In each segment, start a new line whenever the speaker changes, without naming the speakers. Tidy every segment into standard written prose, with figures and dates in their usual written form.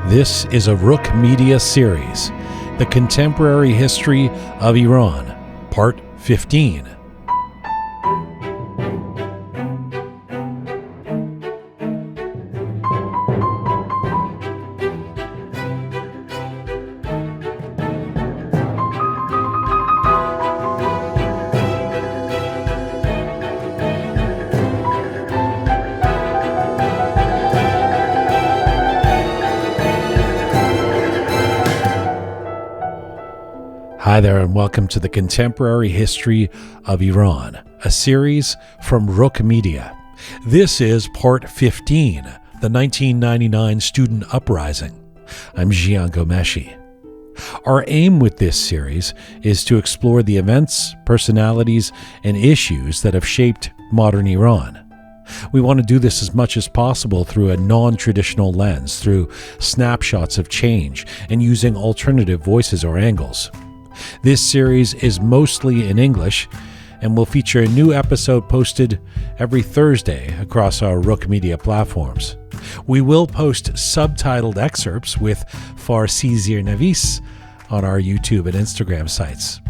This is a Roqe Media series, The Contemporary History of Iran, Part 15. Hi there, and welcome to the Contemporary History of Iran, a series from Roqe Media. This is Part 15, the 1999 Student Uprising. I'm Jian Ghomeshi. Our aim with this series is to explore the events, personalities, and issues that have shaped modern Iran. We want to do this as much as possible through a non-traditional lens, through snapshots of change, and using alternative voices or angles. This series is mostly in English and will feature a new episode posted every Thursday across our Roqe Media platforms. We will post subtitled excerpts with Farsi Zirnavis on our YouTube and Instagram sites.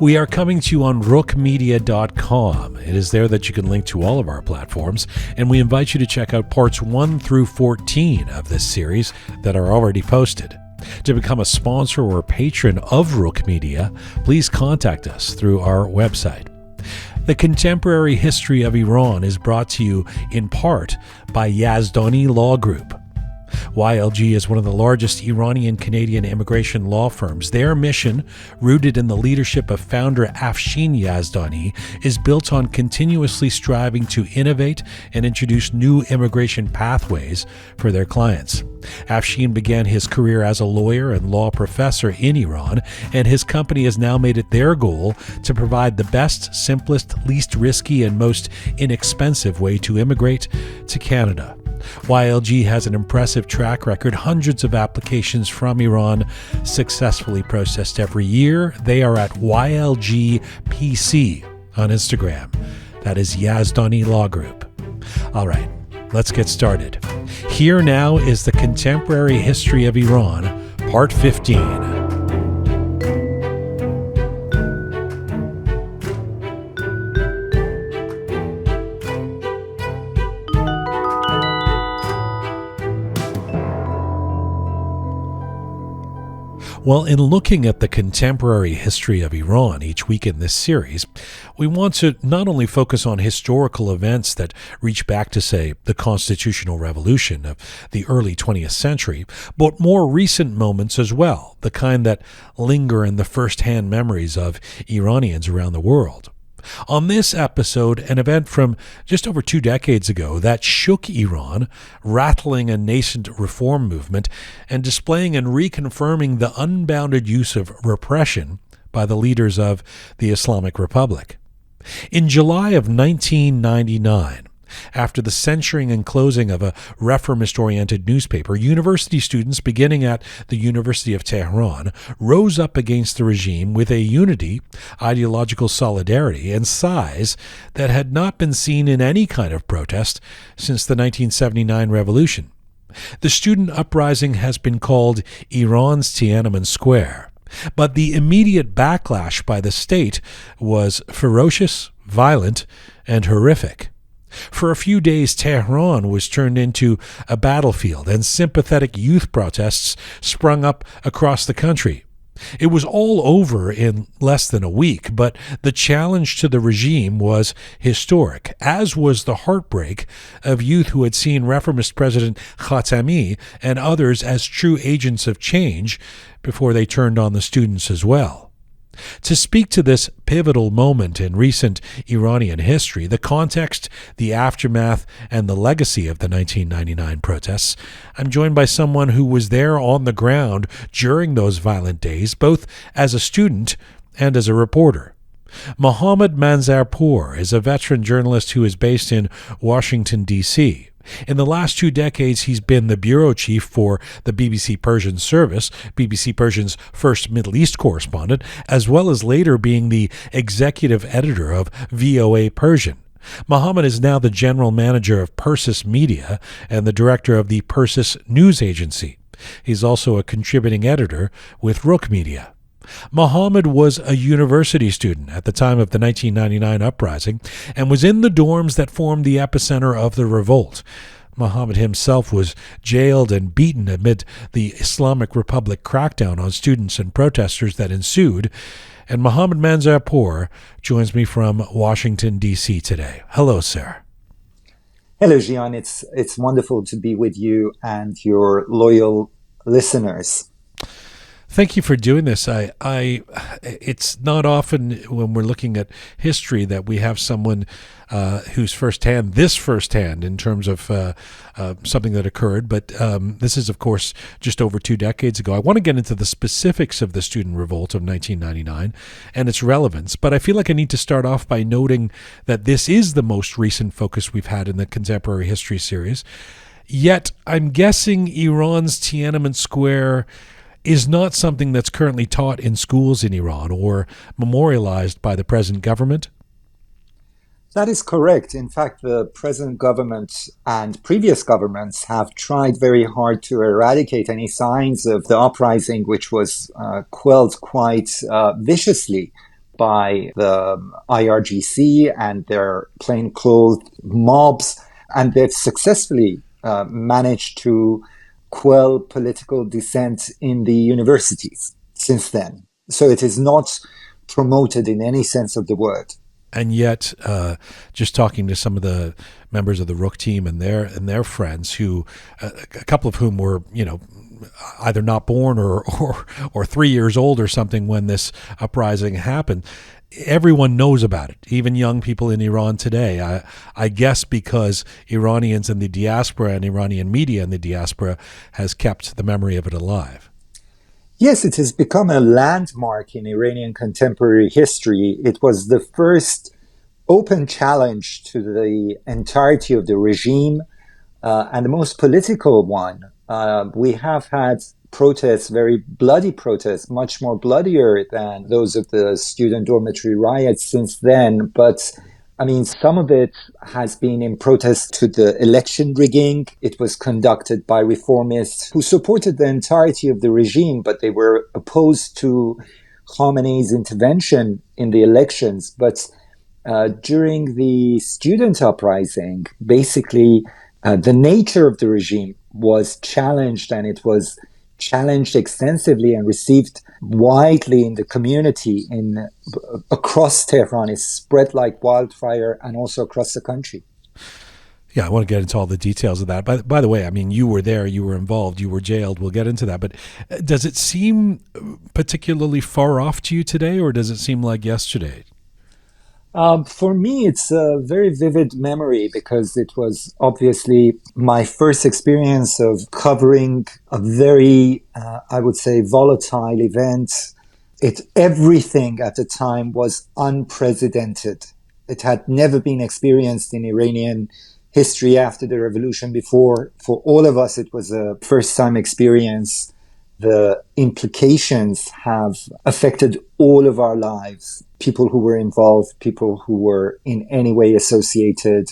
We are coming to you on roqemedia.com. It is there that you can link to all of our platforms, and we invite you to check out parts 1 through 14 of this series that are already posted. To become a sponsor or patron of Roqe Media, please contact us through our website. The Contemporary History of Iran is brought to you in part by Yazdani Law Group. YLG is one of the largest Iranian-Canadian immigration law firms. Their mission, rooted in the leadership of founder Afshin Yazdani, is built on continuously striving to innovate and introduce new immigration pathways for their clients. Afshin began his career as a lawyer and law professor in Iran, and his company has now made it their goal to provide the best, simplest, least risky, and most inexpensive way to immigrate to Canada. YLG has an impressive track record, hundreds of applications from Iran successfully processed every year. They are at YLGPC on Instagram. That is Yazdani Law Group. All right, let's get started. Here now is the Contemporary History of Iran, Part 15. Well, in looking at the contemporary history of Iran each week in this series, we want to not only focus on historical events that reach back to, say, the constitutional revolution of the early 20th century, but more recent moments as well, the kind that linger in the first-hand memories of Iranians around the world. On this episode, an event from just over 2 decades ago that shook Iran, rattling a nascent reform movement and displaying and reconfirming the unbounded use of repression by the leaders of the Islamic Republic. In July of 1999, after the censuring and closing of a reformist-oriented newspaper, university students beginning at the University of Tehran rose up against the regime with a unity, ideological solidarity, and size that had not been seen in any kind of protest since the 1979 revolution. The Student Uprising has been called Iran's Tiananmen Square, but the immediate backlash by the state was ferocious, violent, and horrific. For a few days, Tehran was turned into a battlefield, and sympathetic youth protests sprung up across the country. It was all over in less than a week, but the challenge to the regime was historic, as was the heartbreak of youth who had seen reformist President Khatemi and others as true agents of change before they turned on the students as well. To speak to this pivotal moment in recent Iranian history, the context, the aftermath, and the legacy of the 1999 protests, I'm joined by someone who was there on the ground during those violent days, both as a student and as a reporter. Mohammad Manzarpour is a veteran journalist who is based in Washington, D.C. In the last 2 decades, he's been the bureau chief for the BBC Persian service, BBC Persian's first Middle East correspondent, as well as later being the executive editor of VOA Persian. Mohammad is now the general manager of Persis Media and the director of the Persis News Agency. He's also a contributing editor with Roqe Media. Mohammad was a university student at the time of the 1999 uprising and was in the dorms that formed the epicenter of the revolt. Mohammad himself was jailed and beaten amid the Islamic Republic crackdown on students and protesters that ensued. And Mohammad Manzarpour joins me from Washington, D.C. today. Hello, sir.
Hello, Jian. It's wonderful to be with you and your loyal listeners.
Thank you for doing this. It's not often when we're looking at history that we have someone who's firsthand in terms of something that occurred. But this is, of course, just over 2 decades ago. I want to get into the specifics of the student revolt of 1999 and its relevance. But I feel like I need to start off by noting that this is the most recent focus we've had in the Contemporary History series. Yet, I'm guessing Iran's Tiananmen Square is not something that's currently taught in schools in Iran or memorialized by the present government?
That is correct. In fact, the present government and previous governments have tried very hard to eradicate any signs of the uprising, which was quelled quite viciously by the IRGC and their plainclothes mobs. And they've successfully managed to quell political dissent in the universities since then. So it is not promoted in any sense of the word.
And yet, just talking to some of the members of the Roqe team and their friends, who a couple of whom were, either not born or 3 years old or something when this uprising happened, everyone knows about it, even young people in Iran today. I guess because Iranians in the diaspora and Iranian media in the diaspora has kept the memory of it alive.
Yes, it has become a landmark in Iranian contemporary history. It was the first open challenge to the entirety of the regime and the most political one. We have had protests, very bloody protests, much more bloodier than those of the student dormitory riots since then. But some of it has been in protest to the election rigging. It was conducted by reformists who supported the entirety of the regime, but they were opposed to Khamenei's intervention in the elections. But during the student uprising, basically, the nature of the regime was challenged, and it was challenged extensively and received widely in the community across Tehran. It spread like wildfire and also across the country.
Yeah, I want to get into all the details of that. By the way, you were there, you were involved, you were jailed. We'll get into that. But does it seem particularly far off to you today, or does it seem like yesterday?
For me, it's a very vivid memory because it was obviously my first experience of covering a very, I would say, volatile event. Everything at the time was unprecedented. It had never been experienced in Iranian history after the revolution before. For all of us, it was a first-time experience. The implications have affected all of our lives. People who were involved, people who were in any way associated.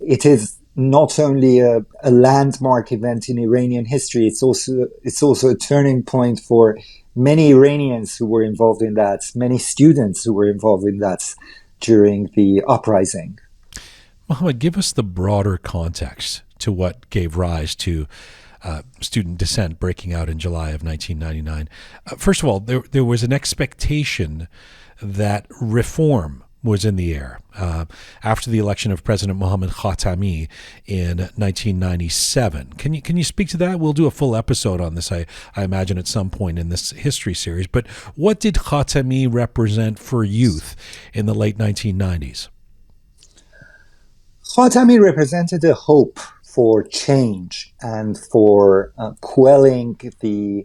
It is not only a landmark event in Iranian history, it's also a turning point for many Iranians who were involved in that, many students who were involved in that during the uprising.
Mohammad, give us the broader context to what gave rise to student dissent breaking out in July of 1999. First of all, there was an expectation that reform was in the air after the election of President Mohammad Khatemi in 1997. Can you speak to that? We'll do a full episode on this, I imagine, at some point in this history series. But what did Khatemi represent for youth in the late 1990s?
Khatami represented a hope for change and for quelling the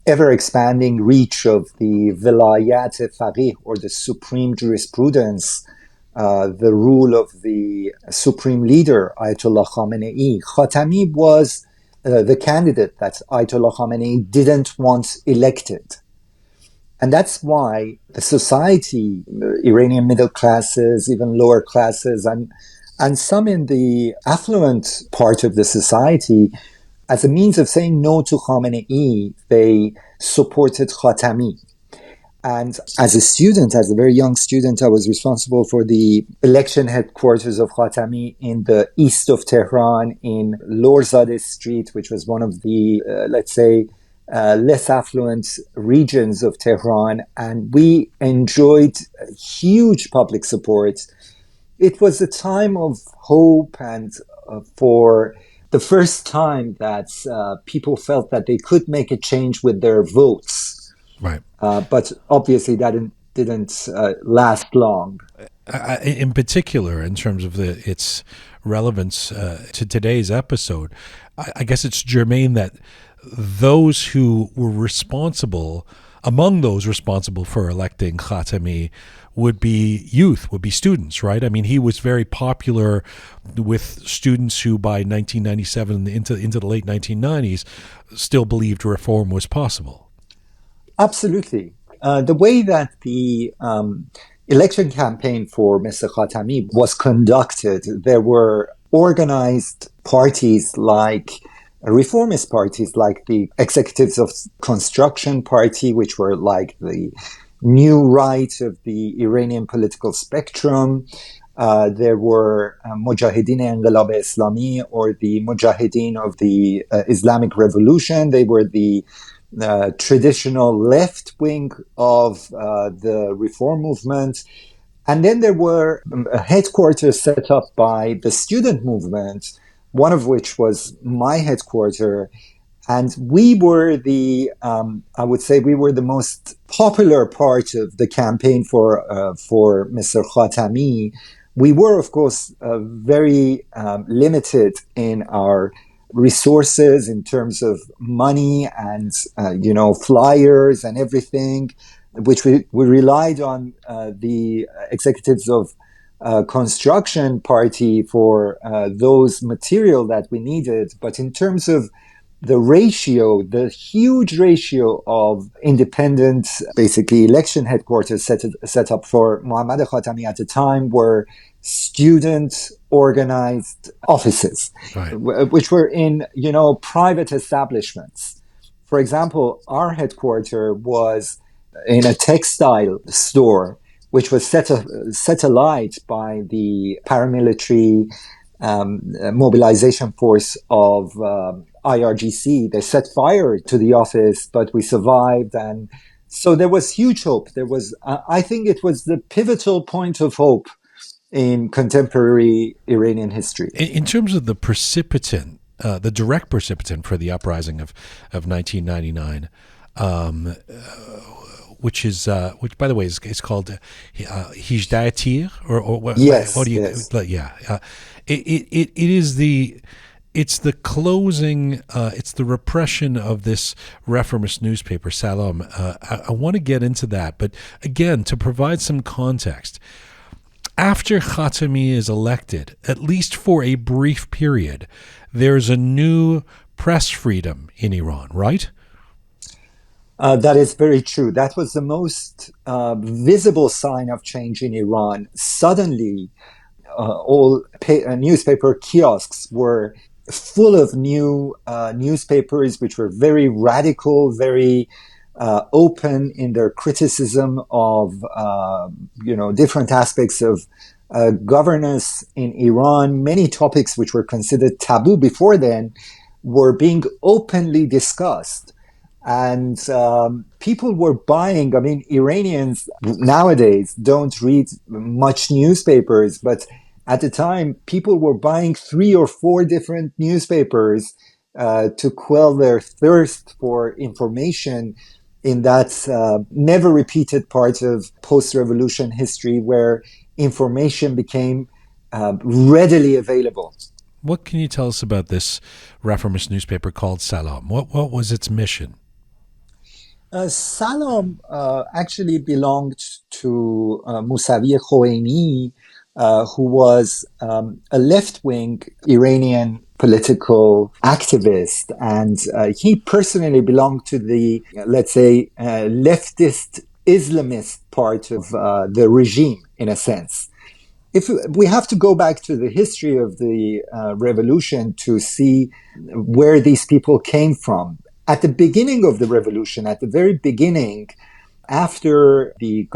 ever-expanding reach of the Vilayat Faqih, or the supreme jurisprudence, the rule of the supreme leader, Ayatollah Khamenei. Khatami was the candidate that Ayatollah Khamenei didn't want elected. And that's why the society, Iranian middle classes, even lower classes, and some in the affluent part of the society as a means of saying no to Khamenei, they supported Khatami. And as a student, as a very young student, I was responsible for the election headquarters of Khatami in the east of Tehran, in Lorzadeh Street, which was one of the, let's say, less affluent regions of Tehran. And we enjoyed huge public support. It was a time of hope, and for the first time that people felt that they could make a change with their votes.
Right.
But obviously that didn't last long.
In particular, in terms of its relevance to today's episode, I guess it's germane that those who were responsible, among those responsible for electing Khatami, would be youth, would be students, right? I mean, he was very popular with students who by 1997 into the late 1990s still believed reform was possible.
Absolutely. The way that the election campaign for Mr. Khatami was conducted, there were organized parties like reformist parties like the Executives of Construction Party, which were like the new right of the Iranian political spectrum. There were Mujahideen Enqilab Islami, or the Mujahideen of the Islamic Revolution. They were the traditional left wing of the reform movement. And then there were headquarters set up by the student movement, one of which was my headquarter. And we were I would say we were the most popular part of the campaign for Mr. Khatami. We were, of course, very limited in our resources in terms of money and, flyers and everything, which we relied on the Executives of Construction Party for those material that we needed. But in terms of the huge ratio of independent, basically election headquarters set up for Mohammad Khatami at the time were student organized offices,
Right.
which were in, private establishments. For example, our headquarters was in a textile store, which was set alight by the paramilitary mobilization force of IRGC. They set fire to the office, but we survived. And so there was huge hope. I think it was the pivotal point of hope in contemporary Iranian history.
In terms of the precipitant, the direct precipitant for the uprising of 1999, which by the way is called Hijdatir, or what?
Yes,
what do you?
yes.
Yeah, it's the closing, it's the repression of this reformist newspaper, Salam. I want to get into that, but again, to provide some context. After Khatami is elected, at least for a brief period, there's a new press freedom in Iran, right?
That is very true. That was the most visible sign of change in Iran. Suddenly, all newspaper kiosks were full of new newspapers, which were very radical, very open in their criticism of different aspects of governance in Iran. Many topics which were considered taboo before then were being openly discussed. And people were buying. I mean, Iranians nowadays don't read much newspapers, but at the time, people were buying 3 or 4 different newspapers to quell their thirst for information in that never repeated part of post-revolution history where information became readily available.
What can you tell us about this reformist newspaper called Salam? What was its mission?
Salam actually belonged to Mousavi Khomeini, who was a left-wing Iranian political activist, and he personally belonged to the, let's say, leftist Islamist part of the regime, in a sense. If we have to go back to the history of the revolution to see where these people came from. At the beginning of the revolution, at the very beginning, after the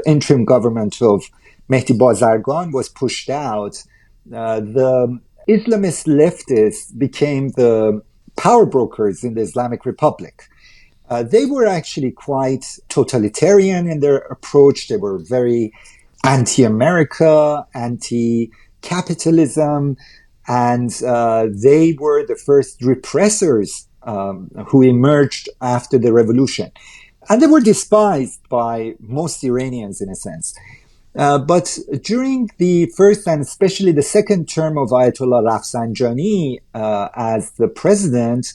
interim government of Mehdi Bazargan was pushed out, the Islamist leftists became the power brokers in the Islamic Republic. They were actually quite totalitarian in their approach. They were very anti-America, anti-capitalism, and they were the first repressors who emerged after the revolution. And they were despised by most Iranians in a sense. But during the first and especially the second term of Ayatollah Rafsanjani as the president,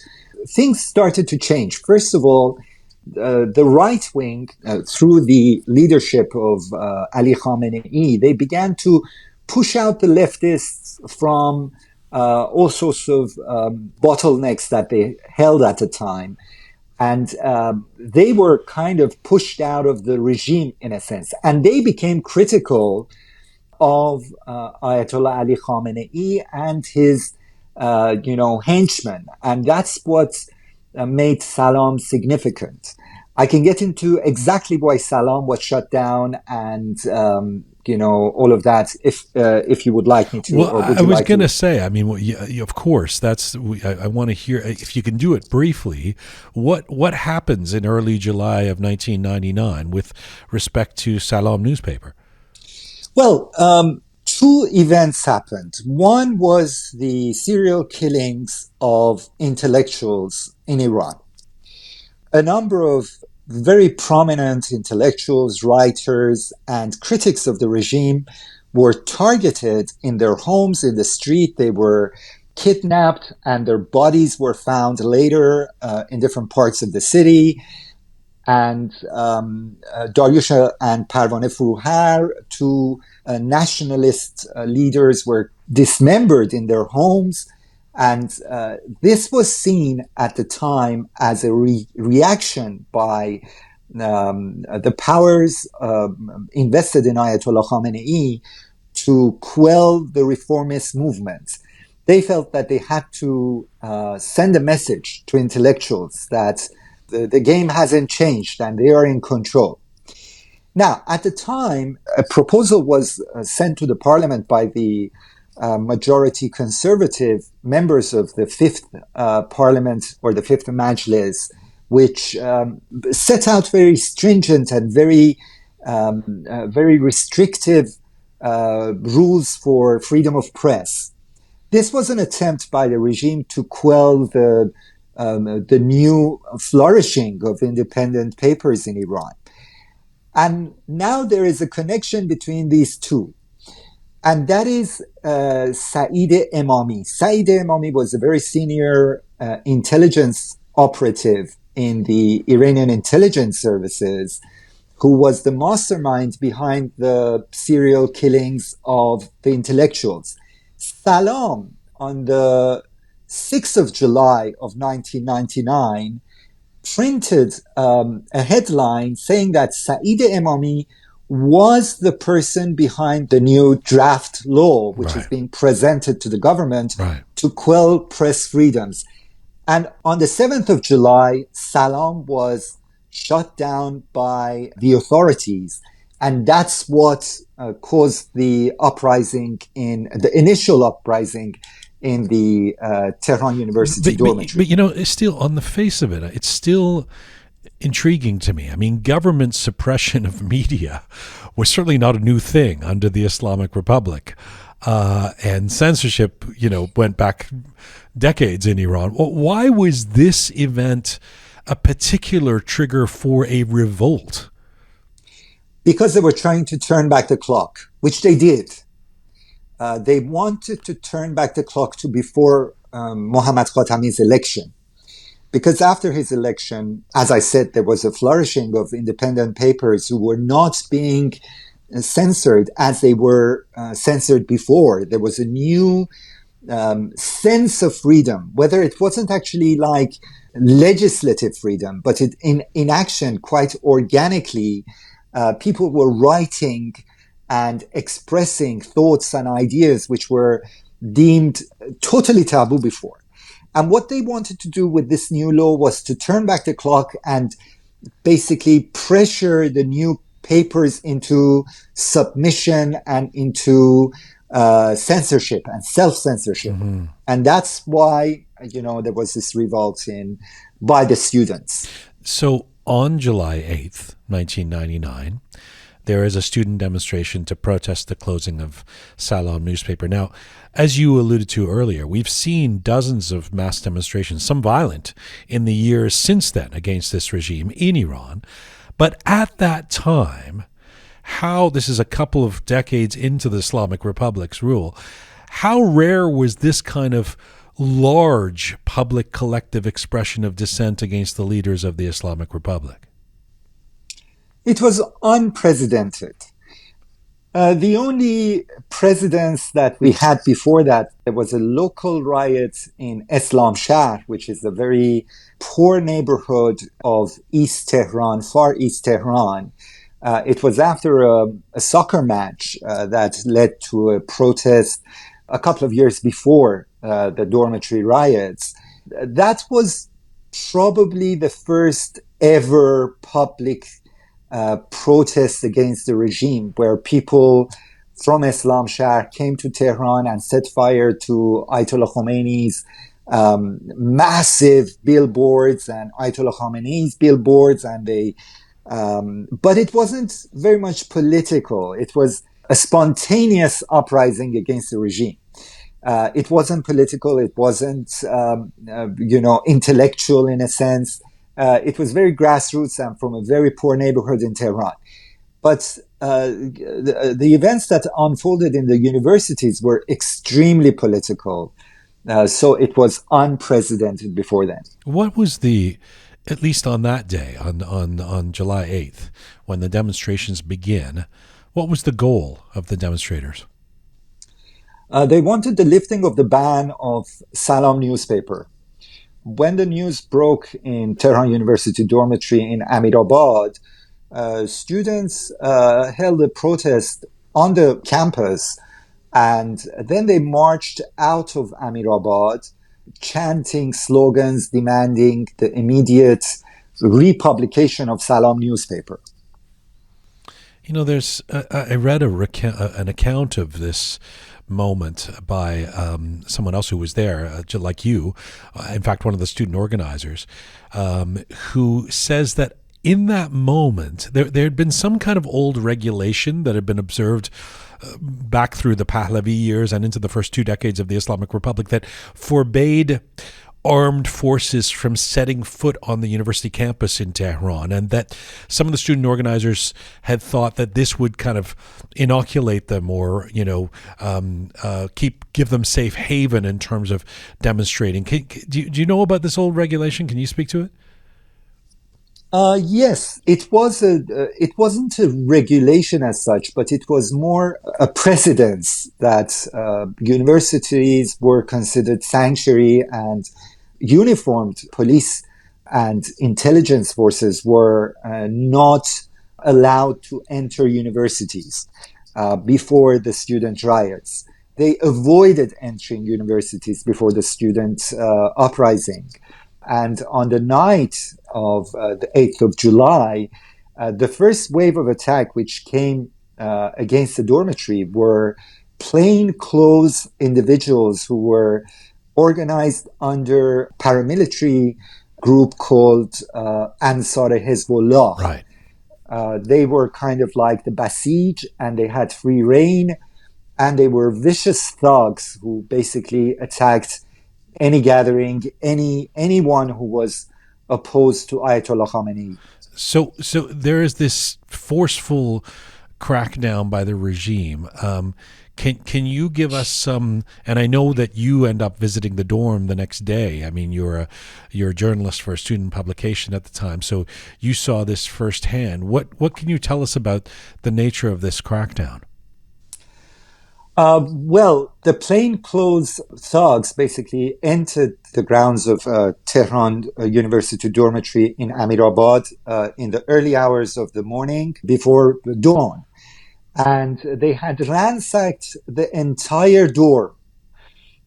things started to change. First of all, the right wing, through the leadership of Ali Khamenei, they began to push out the leftists from all sorts of bottlenecks that they held at the time. And they were kind of pushed out of the regime in a sense. And they became critical of Ayatollah Ali Khamenei and his, henchmen. And that's what made Salam significant. I can get into exactly why Salam was shut down and all of that if you would like me to.
Well,
or would
I
you
was
like
going to
to?
say, I mean, of course, I want to hear, if you can do it briefly, what happens in early July of 1999 with respect to Salam newspaper?
Well, two events happened. One was the serial killings of intellectuals in Iran. A number of very prominent intellectuals, writers, and critics of the regime were targeted in their homes, in the street. They were kidnapped, and their bodies were found later in different parts of the city. And Daryush and Parvaneh Furuhar, two nationalist leaders, were dismembered in their homes. And this was seen at the time as a reaction by the powers invested in Ayatollah Khamenei to quell the reformist movement. They felt that they had to send a message to intellectuals that the game hasn't changed and they are in control. Now, at the time, a proposal was sent to the parliament by the majority conservative members of the Fifth Parliament or the Fifth Majlis, which set out very stringent and very restrictive rules for freedom of press. This was an attempt by the regime to quell the new flourishing of independent papers in Iran. And now there is a connection between these two. And that is Saeed Emami. Saeed Emami was a very senior intelligence operative in the Iranian intelligence services who was the mastermind behind the serial killings of the intellectuals. Salam, on the 6th of July of 1999, printed a headline saying that Saeed Emami was the person behind the new draft law, which is being presented to the government to quell press freedoms. And on the 7th of July, Salam was shut down by the authorities. And that's what caused the initial uprising in the Tehran University dormitory.
But, it's still, on the face of it, it's still intriguing to me. I mean, government suppression of media was certainly not a new thing under the Islamic Republic. And censorship, went back decades in Iran. Why was this event a particular trigger for a revolt?
Because they were trying to turn back the clock, which they did. They wanted to turn back the clock to before Mohammad Khatami's election. Because after his election, as I said, there was a flourishing of independent papers who were not being censored as they were censored before. There was a new sense of freedom, whether it wasn't actually like legislative freedom, but in action, quite organically, people were writing and expressing thoughts and ideas which were deemed totally taboo before. And what they wanted to do with this new law was to turn back the clock and basically pressure the new papers into submission and into censorship and self-censorship.
Mm-hmm.
And that's why, there was this revolt by the students.
So on July 8th, 1999, there is a student demonstration to protest the closing of Salam newspaper. Now, as you alluded to earlier, we've seen dozens of mass demonstrations, some violent, in the years since then against this regime in Iran. But at that time, this is a couple of decades into the Islamic Republic's rule, how rare was this kind of large public collective expression of dissent against the leaders of the Islamic Republic?
It was unprecedented. The only precedents that we had before that, there was a local riot in Islamshahr, which is a very poor neighborhood of East Tehran, far East Tehran. It was after a soccer match that led to a protest a couple of years before the dormitory riots. That was probably the first ever public protests against the regime, where people from Islamshahr came to Tehran and set fire to Ayatollah Khomeini's massive billboards and Ayatollah Khamenei's billboards, and but it wasn't very much political. It was a spontaneous uprising against the regime. It wasn't political. It wasn't, intellectual in a sense. It was very grassroots and from a very poor neighborhood in Tehran. But the events that unfolded in the universities were extremely political. So it was unprecedented before then.
What was at least on that day, on July 8th, when the demonstrations begin, what was the goal of the demonstrators?
They wanted the lifting of the ban of Salam newspaper. When the news broke in Tehran University dormitory in Amirabad, students held a protest on the campus, and then they marched out of Amirabad, chanting slogans demanding the immediate republication of Salam newspaper.
I read an account of this moment by someone else who was there, like you, in fact, one of the student organizers, who says that in that moment, there had been some kind of old regulation that had been observed back through the Pahlavi years and into the first 2 decades of the Islamic Republic that forbade armed forces from setting foot on the university campus in Tehran, and that some of the student organizers had thought that this would kind of inoculate them or, give them safe haven in terms of demonstrating. Do you know about this old regulation? Can you speak to it?
Yes, it wasn't a regulation as such, but it was more a precedence that universities were considered sanctuary, and uniformed police and intelligence forces were not allowed to enter universities before the student riots. They avoided entering universities before the student uprising. And on the night of the 8th of July, the first wave of attack which came against the dormitory were plainclothes individuals who were organized under paramilitary group called Ansar Hezbollah.
Right.
They were kind of like the Basij, and they had free reign, and they were vicious thugs who basically attacked any gathering, anyone who was opposed to Ayatollah Khamenei.
So there is this forceful crackdown by the regime. Can you give us some? And I know that you end up visiting the dorm the next day. I mean, you're a journalist for a student publication at the time, so you saw this firsthand. What can you tell us about the nature of this crackdown?
Well, the plainclothes thugs basically entered the grounds of Tehran University dormitory in Amirabad in the early hours of the morning before dawn. and they had ransacked the entire door.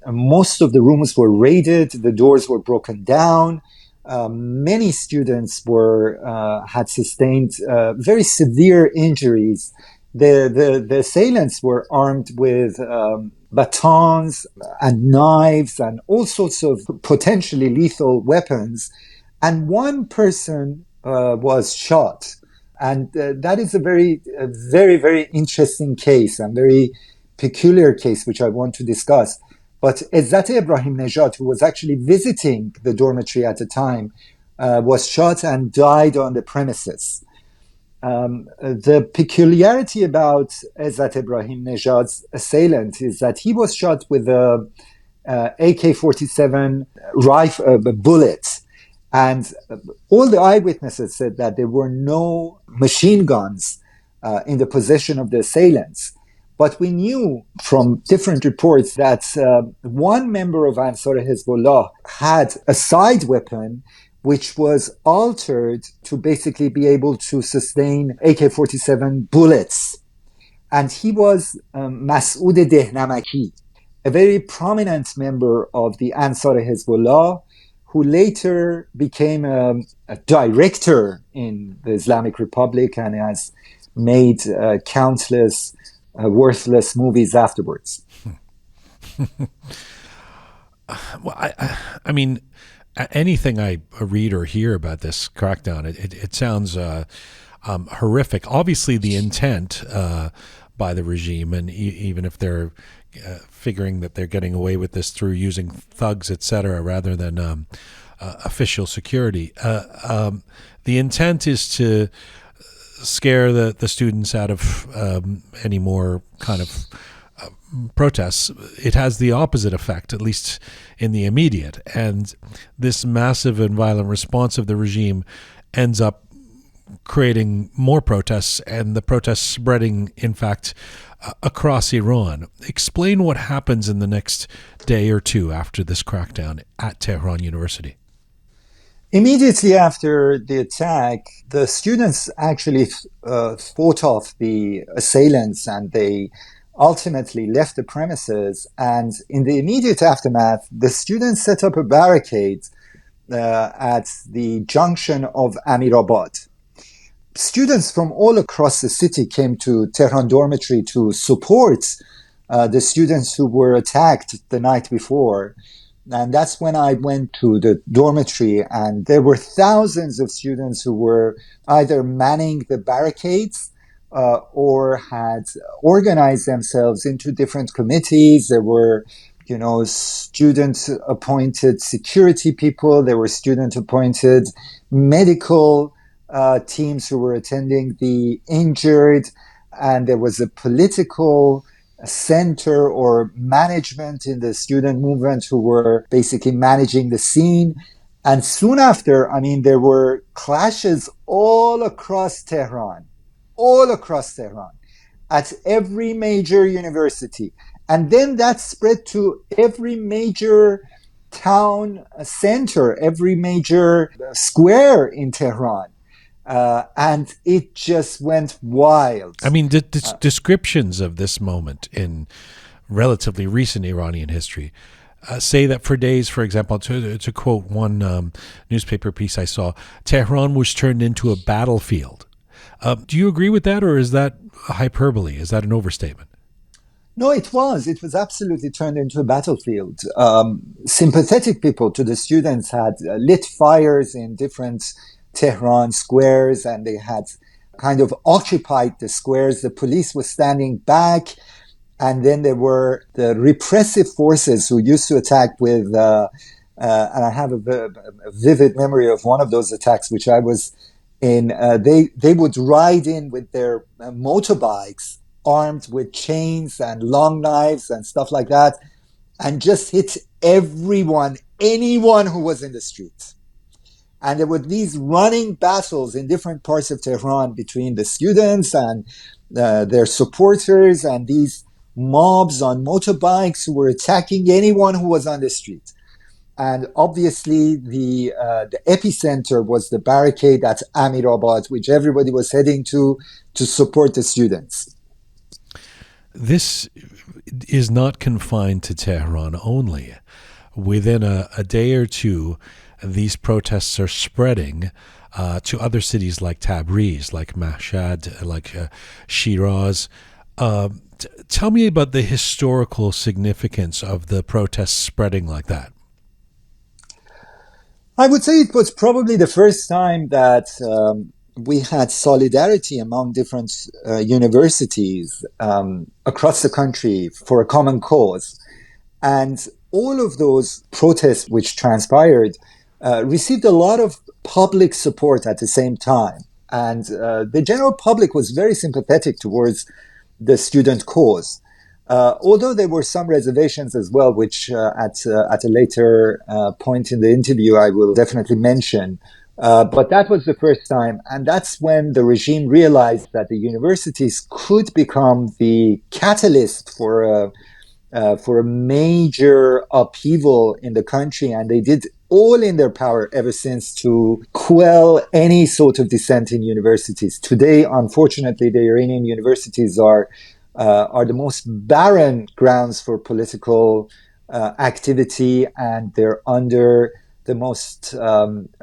Most of the rooms were raided, the doors were broken down. Many students had sustained very severe injuries. The assailants were armed with batons and knives and all sorts of potentially lethal weapons. And one person was shot. And that is a very, very interesting case and very peculiar case, which I want to discuss. But Izzat Ebrahim-Nejad, who was actually visiting the dormitory at the time, was shot and died on the premises. The peculiarity about Izzat Ebrahim-Nejad's assailant is that he was shot with a AK-47 rifle bullet. And all the eyewitnesses said that there were no machine guns in the possession of the assailants. But we knew from different reports that one member of Ansar Hezbollah had a side weapon which was altered to basically be able to sustain AK-47 bullets. And he was Masoud Dehnamaki, a very prominent member of the Ansar Hezbollah, who later became a director in the Islamic Republic and has made countless worthless movies afterwards.
Well, I mean, anything I read or hear about this crackdown, it sounds horrific. Obviously, the intent by the regime, and even if they're figuring that they're getting away with this through using thugs, etc., rather than official security, the intent is to scare the students out of any more kind of protests. It has the opposite effect, at least in the immediate. And this massive and violent response of the regime ends up creating more protests, and the protests spreading, in fact, across Iran. Explain what happens in the next day or two after this crackdown at Tehran University.
Immediately after the attack, the students actually fought off the assailants, and they ultimately left the premises. And in the immediate aftermath, the students set up a barricade at the junction of Amirabad. Students from all across the city came to Tehran dormitory to support the students who were attacked the night before. And that's when I went to the dormitory, and there were thousands of students who were either manning the barricades or had organized themselves into different committees. There were, student-appointed security people. There were student-appointed medical teams who were attending the injured. And there was a political center or management in the student movement who were basically managing the scene. And soon after, there were clashes all across Tehran, at every major university. And then that spread to every major town center, every major square in Tehran. And it just went wild.
Descriptions of this moment in relatively recent Iranian history say that for days, for example, to quote one newspaper piece I saw, Tehran was turned into a battlefield. Do you agree with that, or is that hyperbole? Is that an overstatement?
No, it was. It was absolutely turned into a battlefield. Sympathetic people to the students had lit fires in different Tehran squares, and they had kind of occupied the squares. The police was standing back, and then there were the repressive forces who used to attack with, and I have a vivid memory of one of those attacks, which I was in. They would ride in with their motorbikes, armed with chains and long knives and stuff like that, and just hit anyone who was in the streets. And there were these running battles in different parts of Tehran between the students and their supporters, and these mobs on motorbikes who were attacking anyone who was on the street. And obviously the epicenter was the barricade at Amirabad, which everybody was heading to support the students.
this is not confined to Tehran only. Within a day or two, these protests are spreading to other cities like Tabriz, like Mashhad, like Shiraz. Tell me about the historical significance of the protests spreading like that.
I would say it was probably the first time that we had solidarity among different universities across the country for a common cause. And all of those protests which transpired received a lot of public support at the same time. And the general public was very sympathetic towards the student cause. Although there were some reservations as well, which at a later point in the interview I will definitely mention. But that was the first time. And that's when the regime realized that the universities could become the catalyst for a major upheaval in the country. And they did all in their power ever since to quell any sort of dissent in universities. Today, unfortunately, the Iranian universities are the most barren grounds for political activity, and they're under the most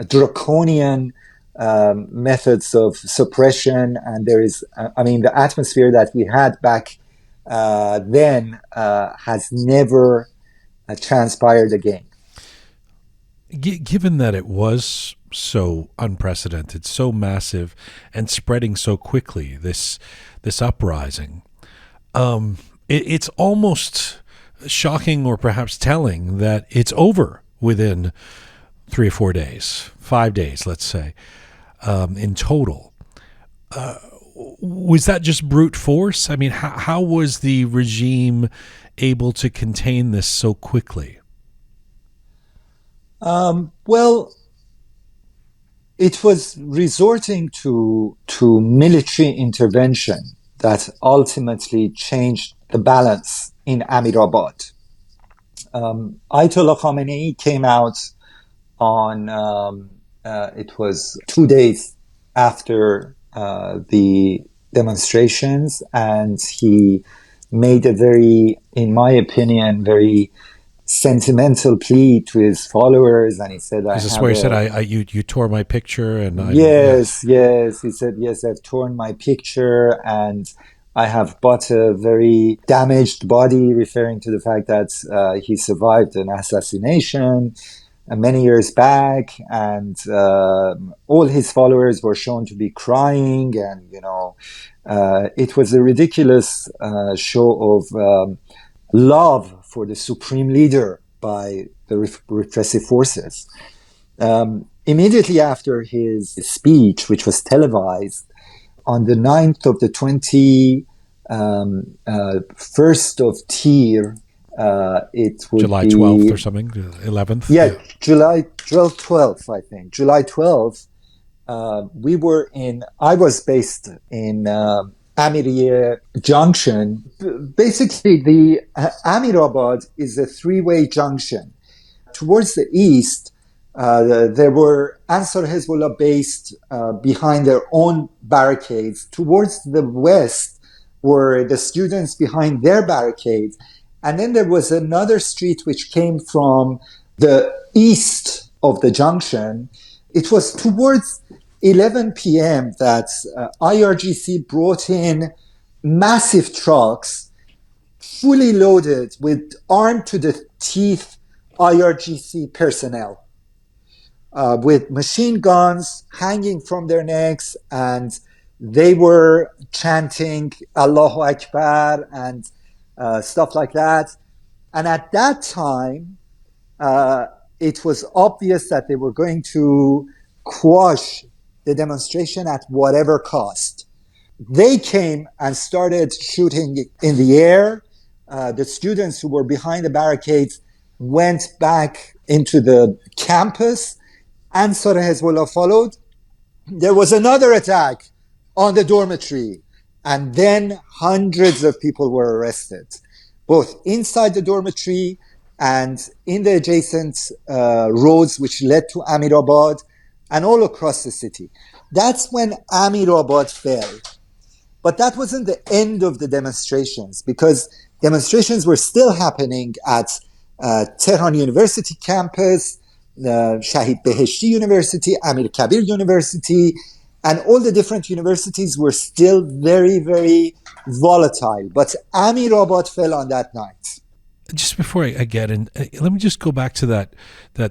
draconian methods of suppression. And there is, the atmosphere that we had back then has never transpired again.
Given that it was so unprecedented, so massive, and spreading so quickly, this uprising, it's almost shocking, or perhaps telling, that it's over within 3 or 4 days, 5 days, let's say, in total. Was that just brute force? I mean, how was the regime able to contain this so quickly?
Well, it was resorting to military intervention that ultimately changed the balance in Amirabad. Ayatollah Khamenei came out on, it was 2 days after the demonstrations, and he made a very, in my opinion, very sentimental plea to his followers, and he said,
"Is this where he said, you tore my picture?" And
yes, he said, yes, I've torn my picture, and I have bought a very damaged body, referring to the fact that he survived an assassination many years back, and all his followers were shown to be crying, and it was a ridiculous show of love for the supreme leader by the repressive forces. Immediately after his speech, which was televised, on the 9th of the 21st of Tir, it would
July 12th or something, 11th?
Yeah, July 12th, I think. July 12th, I was based in Amiriye Junction. Basically, the Amirabad is a three-way junction. Towards the east, there were Ansar Hezbollah based behind their own barricades. Towards the west were the students behind their barricades. And then there was another street which came from the east of the junction. It was towards 11 p.m. that IRGC brought in massive trucks, fully loaded with armed to the teeth IRGC personnel, with machine guns hanging from their necks, and they were chanting Allahu Akbar and stuff like that. And at that time, it was obvious that they were going to quash the demonstration at whatever cost. They came and started shooting in the air. The students who were behind the barricades went back into the campus. Ansar Hezbollah followed. There was another attack on the dormitory, and then hundreds of people were arrested, both inside the dormitory and in the adjacent roads which led to Amirabad and all across the city. That's when Amirabad fell. But that wasn't the end of the demonstrations, because demonstrations were still happening at Tehran University campus, Shahid Beheshti University, Amir Kabir University, and all the different universities were still very, very volatile. But Amirabad fell on that night.
Just before I get in, let me just go back to that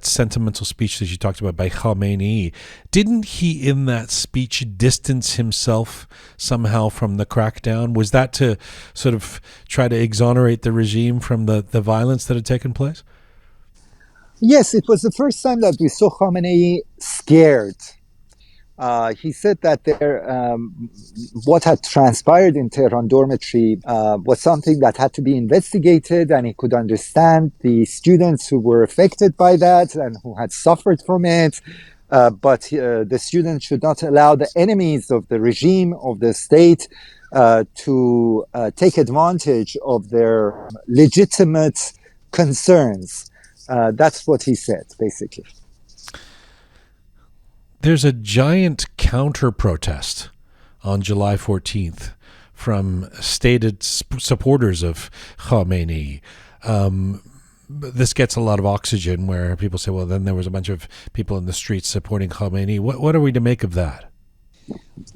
sentimental speech that you talked about by Khamenei. Didn't he, in that speech, distance himself somehow from the crackdown? Was that to sort of try to exonerate the regime from the violence that had taken place?
Yes, it was the first time that we saw Khamenei scared. He said that what had transpired in Tehran dormitory was something that had to be investigated, and he could understand the students who were affected by that and who had suffered from it. But the students should not allow the enemies of the regime, of the state, to take advantage of their legitimate concerns. That's what he said, basically.
There's a giant counter-protest on July 14th from stated supporters of Khamenei. This gets a lot of oxygen where people say, well, then there was a bunch of people in the streets supporting Khamenei. What are we to make of that?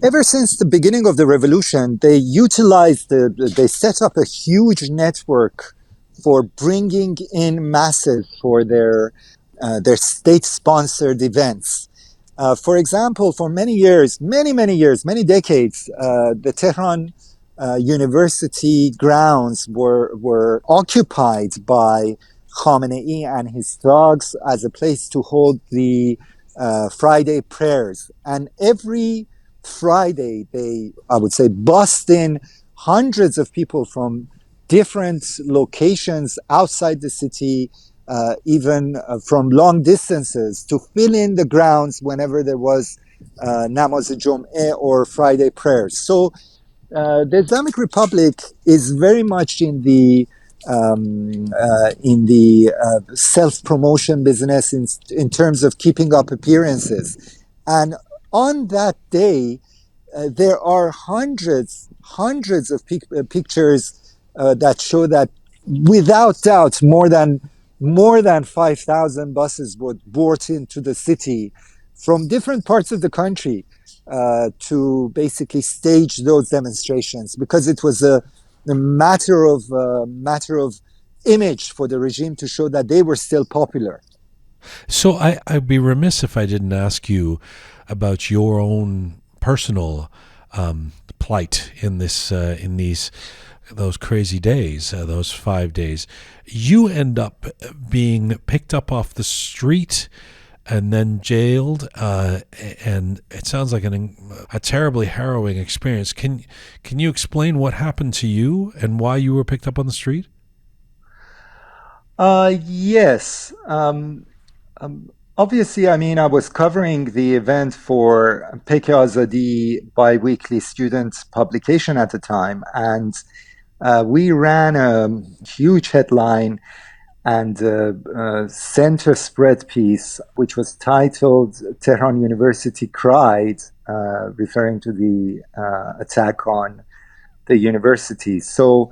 Ever since the beginning of the revolution, they set up a huge network for bringing in masses for their state-sponsored events. For example, for many years, many decades, the Tehran University grounds were occupied by Khamenei and his thugs as a place to hold the Friday prayers. And every Friday, I would say, bussed in hundreds of people from different locations outside the city, even from long distances, to fill in the grounds whenever there was Namaz Jum'eh or Friday prayers. So the Islamic Republic is very much in the self-promotion business in terms of keeping up appearances. And on that day, there are hundreds of pictures that show that, without doubt, more than 5,000 buses were brought into the city from different parts of the country to basically stage those demonstrations, because it was a matter of image for the regime to show that they were still popular.
So I'd be remiss if I didn't ask you about your own personal plight in those crazy days, those 5 days. You end up being picked up off the street and then jailed, and it sounds like a terribly harrowing experience. Can you explain what happened to you and why you were picked up on the street?
Yes. Obviously, I mean, I was covering the event for Pek Azadi bi-weekly student publication at the time, and we ran a huge headline and center spread piece, which was titled "Tehran University Cried," referring to the attack on the university. So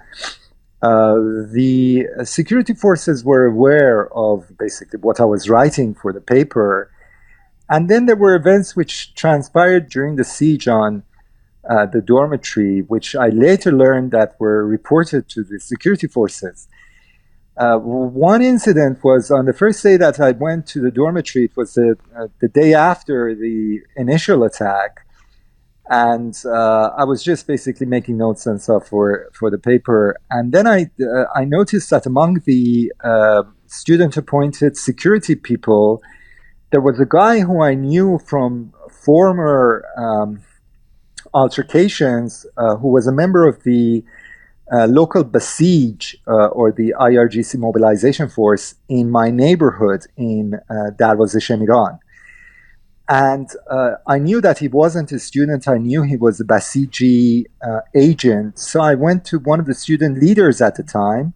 the security forces were aware of basically what I was writing for the paper. And then there were events which transpired during the siege on the dormitory, which I later learned that were reported to the security forces. One incident was on the first day that I went to the dormitory. It was the day after the initial attack. And I was just basically making notes and stuff for the paper. And then I noticed that among the student-appointed security people, there was a guy who I knew from former altercations, who was a member of the local Basij or the IRGC mobilization force in my neighborhood in Darwaze Shemiran. And I knew that he wasn't a student. I knew he was a Basiji agent. So I went to one of the student leaders at the time,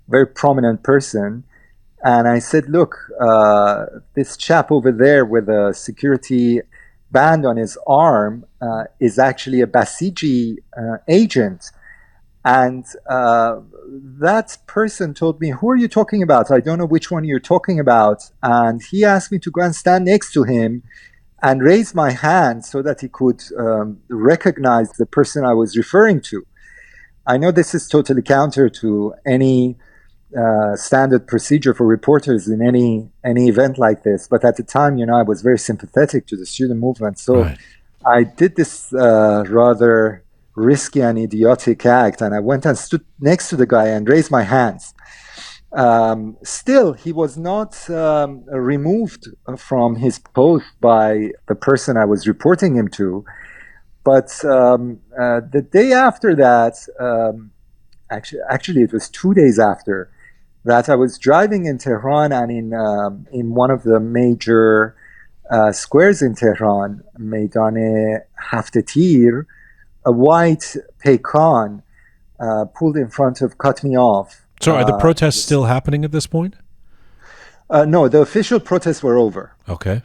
very prominent person, and I said, look, this chap over there with a security band on his arm is actually a Basiji agent. And that person told me, "Who are you talking about? I don't know which one you're talking about." And he asked me to go and stand next to him and raise my hand so that he could recognize the person I was referring to. I know this is totally counter to any standard procedure for reporters in any event like this, but at the time, I was very sympathetic to the student movement, so
Right.
I did this rather risky and idiotic act, and I went and stood next to the guy and raised my hands. Still, he was not removed from his post by the person I was reporting him to. But the day after that, actually, it was 2 days after that, I was driving in Tehran, and in one of the major squares in Tehran, Meydan Haftetir, a white Paykan pulled in front of, cut me off.
So are the protests still happening at this point?
No, the official protests were over.
Okay.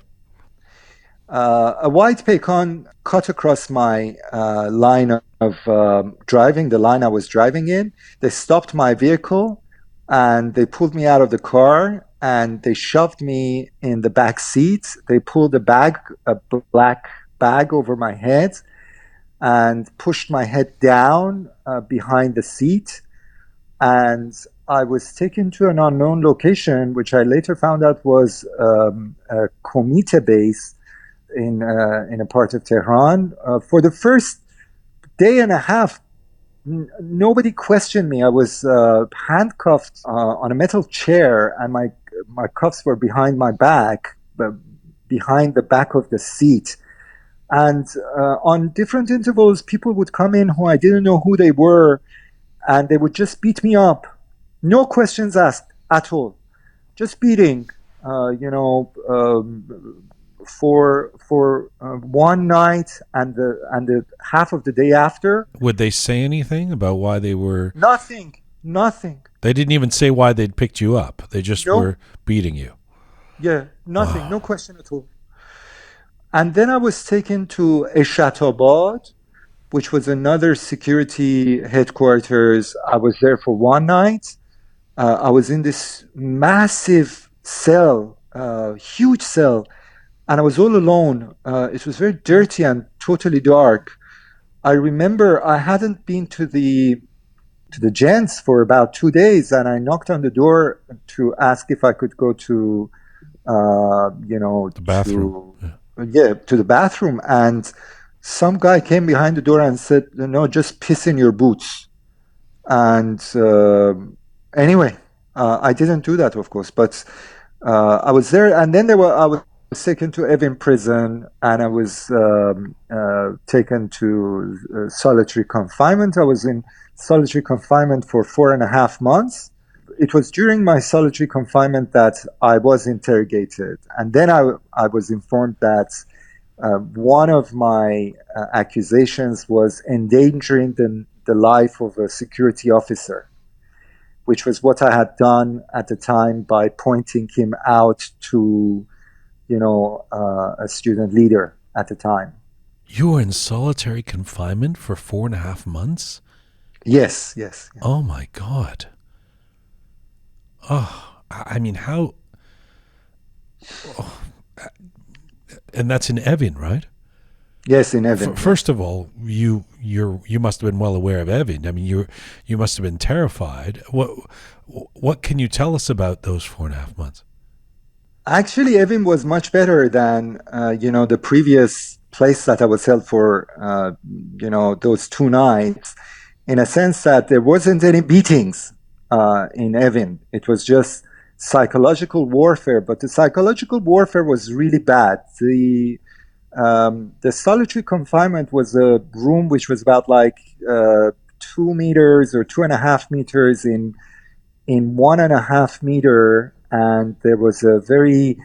A white Paykan cut across my line of driving, the line I was driving in. They stopped my vehicle and they pulled me out of the car and they shoved me in the back seat. They pulled a black bag over my head and pushed my head down behind the seat. And I was taken to an unknown location, which I later found out was a Comite base in a part of Tehran. For the first day and a half, nobody questioned me. I was handcuffed on a metal chair, and my cuffs were behind my back, behind the back of the seat. And on different intervals, people would come in who I didn't know who they were, and they would just beat me up. No questions asked at all. Just beating, for one night and the half of the day after.
Would they say anything about why they were?
Nothing.
They didn't even say why they'd picked you up. They just were beating you.
Yeah, nothing. No question at all. And then I was taken to Eshatabad, which was another security headquarters. I was there for one night. I was in this massive cell, huge cell, and I was all alone. It was very dirty and totally dark. I remember I hadn't been to the gents for about 2 days, and I knocked on the door to ask if I could go to,
The bathroom.
to the bathroom. And some guy came behind the door and said, "No, just piss in your boots." And anyway, I didn't do that, of course, but I was there. And then I was taken to Evin prison, and I was taken to solitary confinement. I was in solitary confinement for 4.5 months. It was during my solitary confinement that I was interrogated. And then I was informed that one of my accusations was endangering the life of a security officer, which was what I had done at the time by pointing him out to, a student leader at the time.
You were in solitary confinement for 4.5 months?
Yes.
Oh my God. Oh, I mean, how? Oh, and that's in Evin, right?
Yes, in Evin.
First of all, you must have been well aware of Evin. I mean, you must have been terrified. What can you tell us about those 4.5 months?
Actually, Evin was much better than the previous place that I was held for those 2 nights, in a sense that there wasn't any beatings in Evin. It was just psychological warfare, but the psychological warfare was really bad. The solitary confinement was a room which was about 2 meters or 2.5 meters in 1.5 meter, and there was a very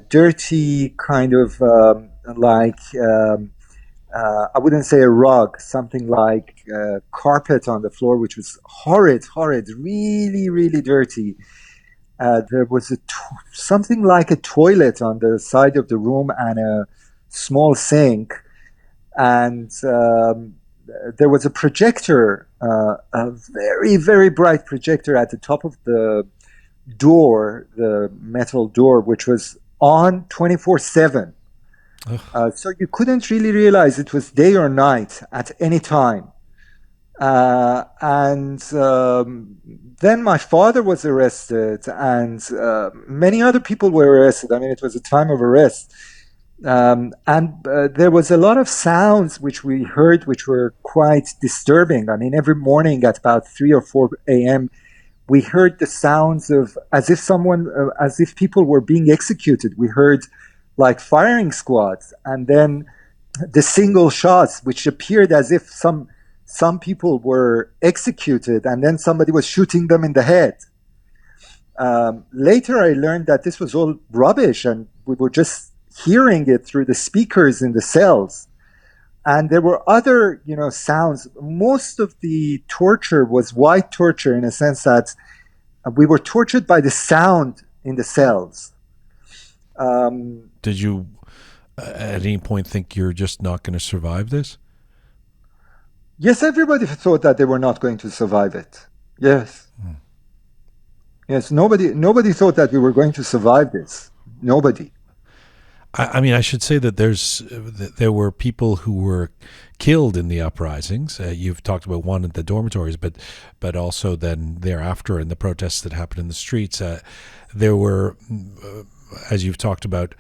dirty kind of I wouldn't say a rug, something like carpet on the floor, which was horrid, really, really dirty. There was something like a toilet on the side of the room, and small sink, and there was a projector, a very, very bright projector at the top of the door, the metal door, which was on 24/7. So you couldn't really realize it was day or night at any time. And then my father was arrested, and many other people were arrested. I mean, it was a time of arrest. And there was a lot of sounds which we heard which were quite disturbing. I mean, every morning at about 3 or 4 a.m., we heard the sounds of as if people were being executed. We heard like firing squads, and then the single shots, which appeared as if some people were executed, and then somebody was shooting them in the head. Later, I learned that this was all rubbish, and we were just hearing it through the speakers in the cells. And there were other, sounds. Most of the torture was white torture in a sense that we were tortured by the sound in the cells.
Did you at any point think you're just not going to survive this?
Yes, everybody thought that they were not going to survive it. Yes. Yes, nobody thought that we were going to survive this. Nobody.
I mean, I should say that there were people who were killed in the uprisings. You've talked about one at the dormitories, but also then thereafter in the protests that happened in the streets. There were, as you've talked about,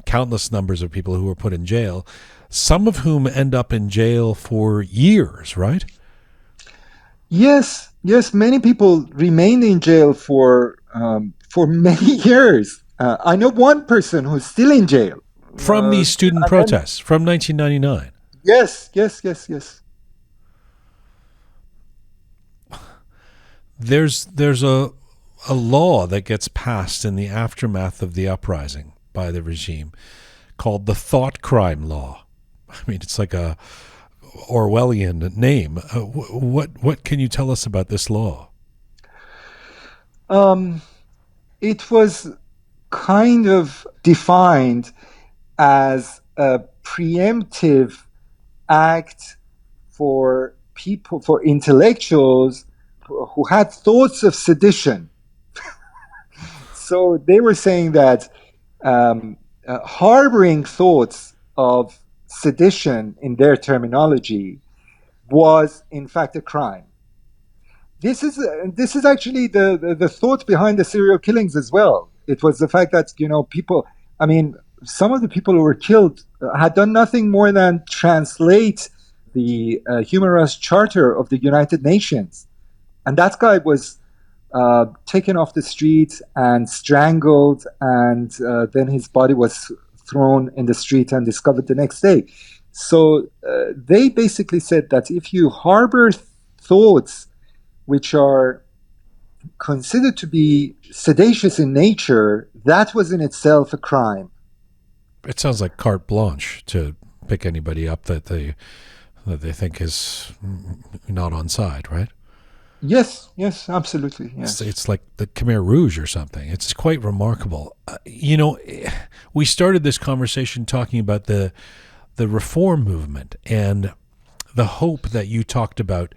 countless numbers of people who were put in jail, some of whom end up in jail for years, right?
Yes, many people remained in jail for many years. I know one person who's still in jail.
From these student protests, from 1999.
Yes.
There's a law that gets passed in the aftermath of the uprising by the regime called the thought crime law. I mean, it's like a Orwellian name. What can you tell us about this law?
It was kind of defined as a preemptive act for people, for intellectuals who had thoughts of sedition. So they were saying that harboring thoughts of sedition, in their terminology, was in fact a crime. This is actually the thought behind the serial killings as well. It was the fact that people. I mean, some of the people who were killed had done nothing more than translate the Human Rights Charter of the United Nations, and that guy was taken off the street and strangled, and then his body was thrown in the street and discovered the next day. So they basically said that if you harbor thoughts which are considered to be seditious in nature, that was in itself a crime.
It sounds like carte blanche to pick anybody up that they think is not on side, right?
Yes, absolutely. Yes.
It's like the Khmer Rouge or something. It's quite remarkable. We started this conversation talking about the reform movement and the hope that you talked about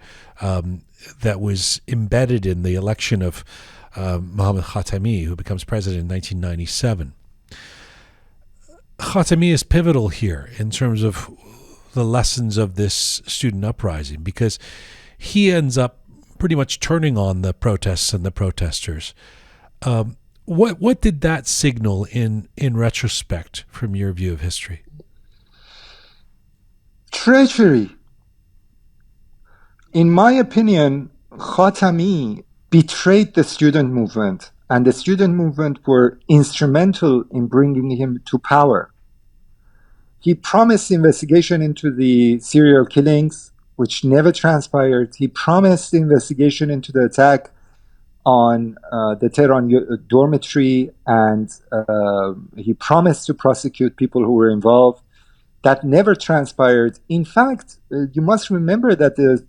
that was embedded in the election of Mohammad Khatemi, who becomes president in 1997. Khatemi is pivotal here in terms of the lessons of this student uprising, because he ends up pretty much turning on the protests and the protesters. What did that signal in retrospect from your view of history?
Treachery. In my opinion, Khatami betrayed the student movement, and the student movement were instrumental in bringing him to power. He promised investigation into the serial killings, which never transpired. He promised investigation into the attack on the Tehran dormitory, and he promised to prosecute people who were involved. That never transpired. In fact, you must remember that the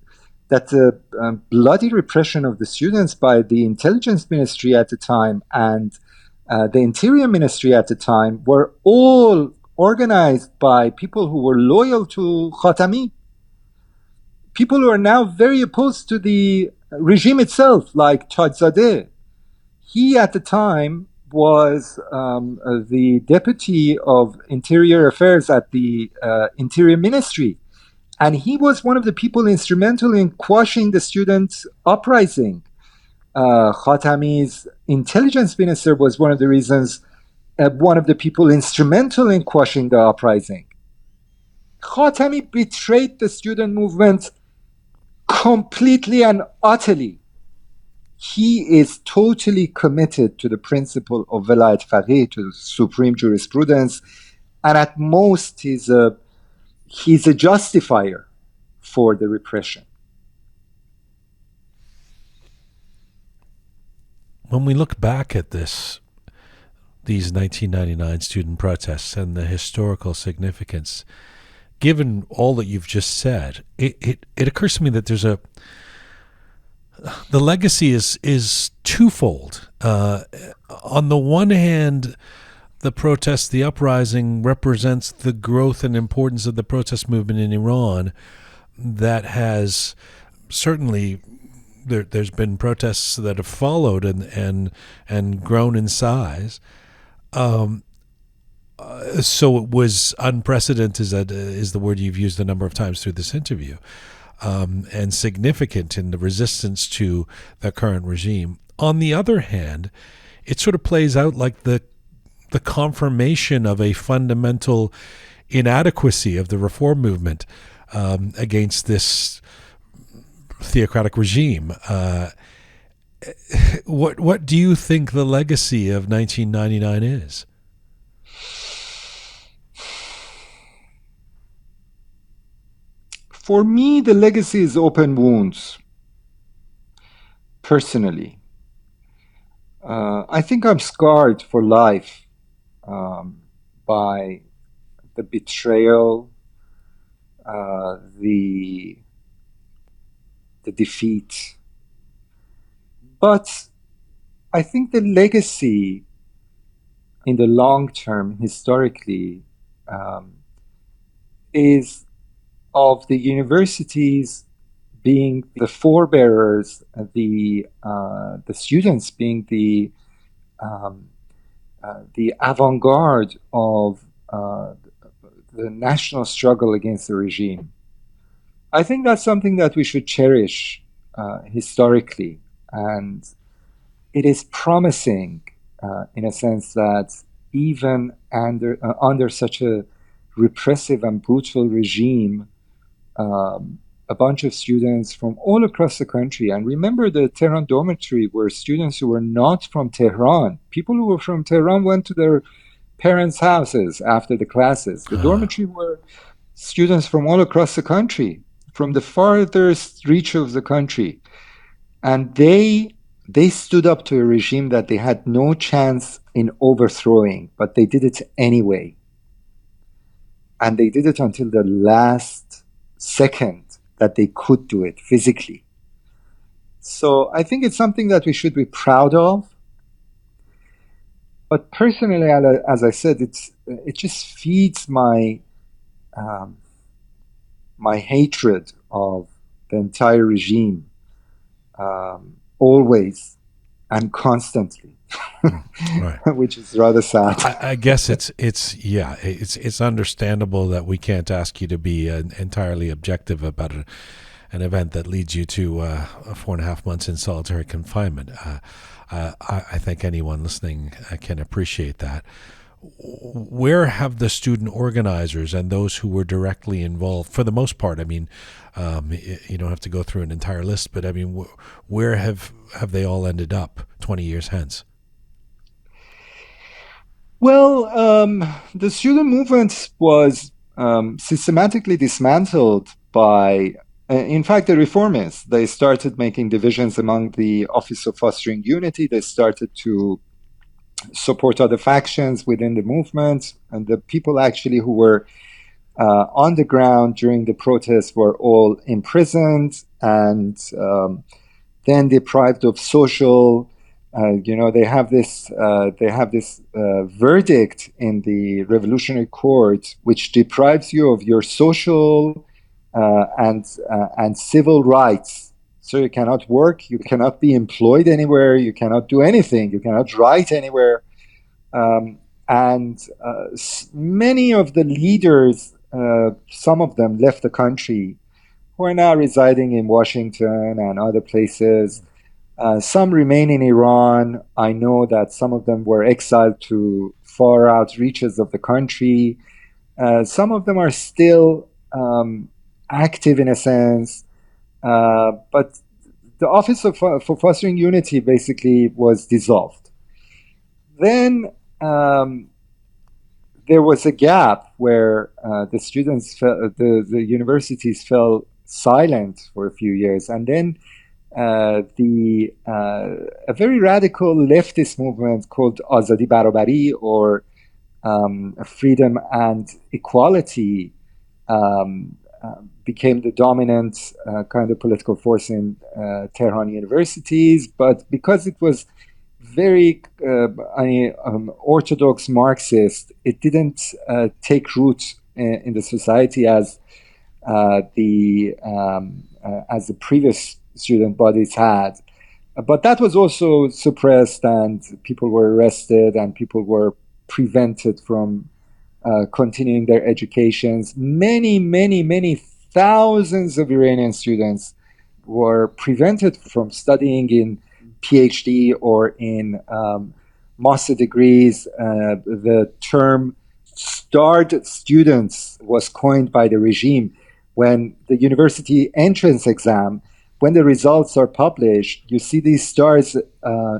bloody repression of the students by the intelligence ministry at the time and the interior ministry at the time were all organized by people who were loyal to Khatami, people who are now very opposed to the regime itself, like Tajzadeh. He, at the time, was the deputy of Interior Affairs at the Interior Ministry. And he was one of the people instrumental in quashing the student uprising. Khatami's intelligence minister was one of the reasons, one of the people instrumental in quashing the uprising. Khatami betrayed the student movement completely and utterly. He is totally committed to the principle of velayat faqih, to supreme jurisprudence, and at most he's a justifier for the repression.
When we look back at these 1999 student protests and the historical significance, given all that you've just said, it occurs to me that the legacy is twofold. On the one hand, the protest, the uprising, represents the growth and importance of the protest movement in Iran that has certainly there's been protests that have followed and grown in size. So it was unprecedented, is the word you've used a number of times through this interview, and significant in the resistance to the current regime. On the other hand, it sort of plays out like the confirmation of a fundamental inadequacy of the reform movement against this theocratic regime. What do you think the legacy of 1999 is?
For me, the legacy is open wounds. Personally, I think I'm scarred for life by the betrayal, the defeat. But I think the legacy in the long term, historically, is of the universities being the forebearers, the students being the avant-garde of the national struggle against the regime. I think that's something that we should cherish historically, and it is promising in a sense that even under such a repressive and brutal regime, a bunch of students from all across the country, and remember the Tehran dormitory were students who were not from Tehran. People who were from Tehran went to their parents' houses after the classes. The dormitory were students from all across the country, from the farthest reach of the country. And they stood up to a regime that they had no chance in overthrowing, but they did it anyway. And they did it until the last second that they could do it physically. So I think it's something that we should be proud of. But personally, as I said, it just feeds my hatred of the entire regime, always and constantly,
right.
Which is rather sad.
I guess it's understandable that we can't ask you to be entirely objective about an event that leads you to 4.5 months in solitary confinement. I think anyone listening can appreciate that. Where have the student organizers and those who were directly involved, for the most part, I mean, you don't have to go through an entire list, but I mean, where have they all ended up 20 years hence?
Well, the student movement was systematically dismantled by, in fact, the reformists. They started making divisions among the Office of Fostering Unity. They started to support other factions within the movement. And the people actually who were on the ground during the protests were all imprisoned and then deprived of social They have this verdict in the Revolutionary Court, which deprives you of your social and civil rights. So you cannot work, you cannot be employed anywhere, you cannot do anything, you cannot write anywhere. And many of the leaders, some of them left the country, who are now residing in Washington and other places. Some remain in Iran. I know that some of them were exiled to far out reaches of the country. Some of them are still active in a sense. But the Office for Fostering Unity basically was dissolved. Then there was a gap where the students, the universities fell silent for a few years, and then a very radical leftist movement called Azadi Barabari, or freedom and equality, became the dominant kind of political force in Tehran universities. But because it was very orthodox Marxist, it didn't take root in the society as the previous student bodies had. But that was also suppressed, and people were arrested, and people were prevented from continuing their educations. Many thousands of Iranian students were prevented from studying in PhD or in master degrees. The term starred students was coined by the regime. When the university entrance exam, when the results are published, you see these stars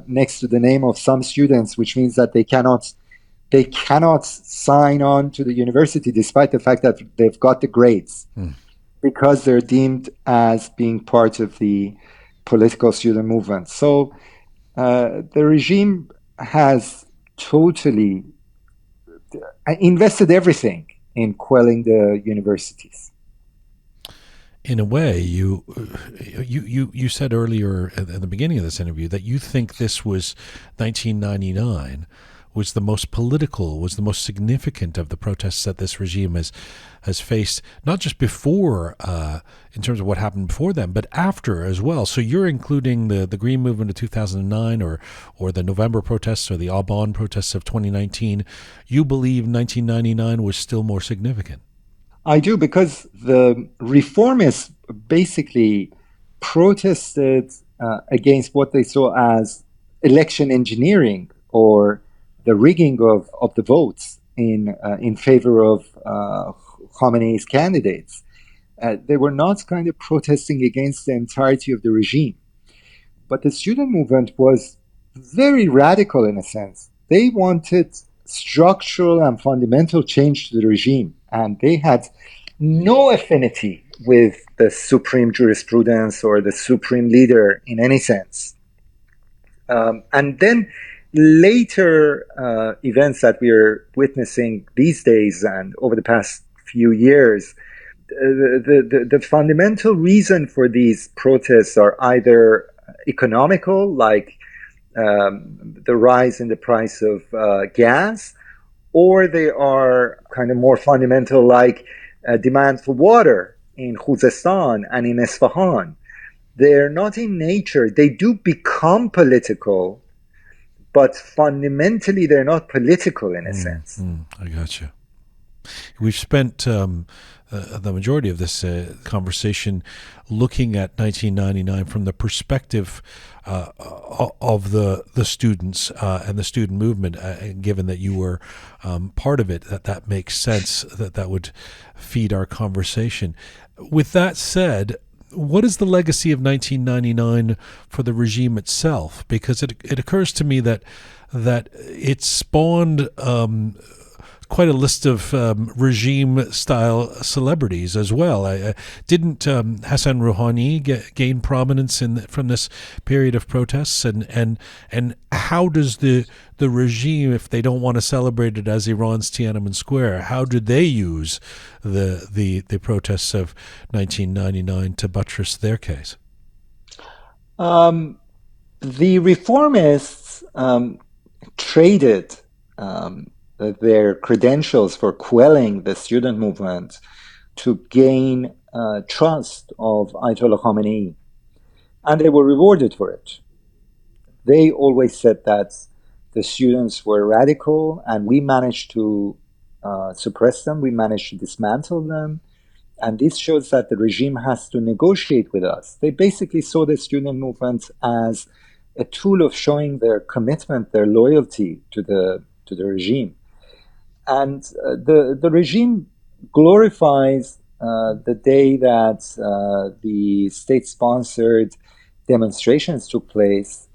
next to the name of some students, which means that they cannot sign on to the university despite the fact that they've got the grades, because they're deemed as being part of the political student movement. So the regime has totally invested everything in quelling the universities.
In a way, you said earlier at the beginning of this interview that you think this was 1999 was the most political, was the most significant of the protests that this regime has faced, not just before, in terms of what happened before them, but after as well. So you're including the Green Movement of 2009 or the November protests or the Aubin protests of 2019. You believe 1999 was still more significant?
I do, because the reformists basically protested against what they saw as election engineering, or the rigging of the votes in favor of Khamenei's candidates. They were not kind of protesting against the entirety of the regime. But the student movement was very radical in a sense. They wanted structural and fundamental change to the regime, and they had no affinity with the supreme jurisprudence or the supreme leader in any sense. And then later events that we are witnessing these days and over the past few years, the fundamental reason for these protests are either economical, like the rise in the price of gas, or they are kind of more fundamental, like demand for water in Khuzestan and in Isfahan. They're not in nature. They do become political, but fundamentally they're not political in a sense.
I got you. We've spent the majority of this conversation looking at 1999 from the perspective of the students and the student movement. Given that you were part of it, that makes sense. That would feed our conversation. With that said, what is the legacy of 1999 for the regime itself? Because it occurs to me that it spawned quite a list of regime-style celebrities as well. Didn't Hassan Rouhani gain prominence from this period of protests? And how does the regime, if they don't want to celebrate it as Iran's Tiananmen Square, how did they use the protests of 1999 to buttress their case?
The reformists traded their credentials for quelling the student movement to gain trust of Ayatollah Khamenei, and they were rewarded for it. They always said that the students were radical, and we managed to suppress them, we managed to dismantle them, and this shows that the regime has to negotiate with us. They basically saw the student movement as a tool of showing their commitment, their loyalty to the regime. And the regime glorifies the day that the state-sponsored demonstrations took place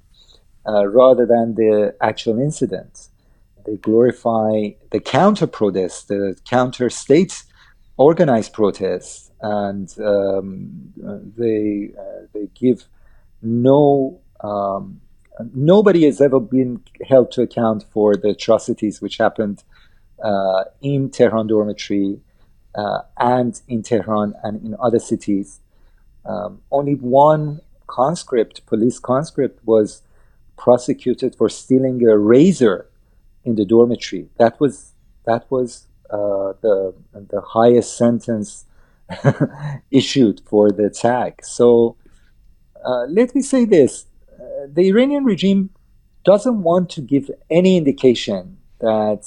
rather than the actual incident. They glorify the counter-protests, the counter-state organized protests, and they give nobody has ever been held to account for the atrocities which happened in Tehran dormitory and in Tehran and in other cities. Only one police conscript, was prosecuted for stealing a razor in the dormitory. That was the highest sentence issued for the attack. So let me say this: the Iranian regime doesn't want to give any indication that